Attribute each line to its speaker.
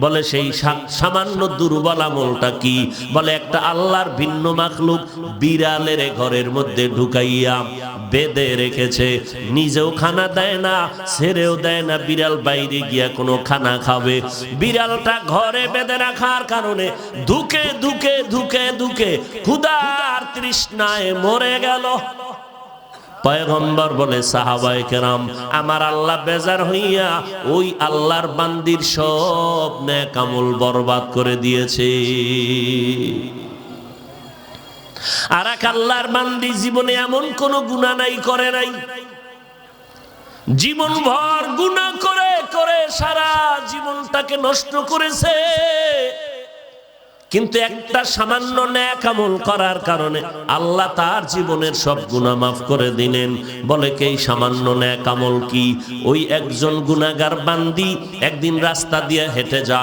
Speaker 1: বলে সেই সামান্য দুর্বল আমলটা কি? বলে একটা আল্লাহর ভিন্ন মাখলুক বিড়ালের ঘরের মধ্যে ঢুকাইয়া বেঁধে রেখেছে, নিজেও খানা দেয় না, ছেড়েও দেয় না, বিড়াল বাইরে গিয়া কোনো খানা খাবে। বিড়ালটা ঘরে বেঁধে রাখার কারণে ধুকে ধুকে ধুকে ধুকে ক্ষুধার তৃষ্ণায় মরে গেল। পয়গম্বর বলে, সাহাবায়ে কেরাম, আমার আল্লাহ বেজার হইয়া ওই আল্লাহর বান্দির সব নেক আমল বরবাদ করে দিয়েছে। আর এক আল্লাহর বান্দি জীবনে এমন কোন গুনাহ নাই, করে নাই, জীবন ভর গুনাহ করে করে সারা জীবনটাকে নষ্ট করেছে, কিন্তু একটা সামান্য নেক আমল করার কারণে আল্লাহ তার জীবনের সব গুনাহ মাফ করে দিলেন। বলে কি সামান্য নেক আমল কি? ওই একজন গুনাহগার বান্দি একদিন রাস্তা দিয়ে হেঁটে যায়।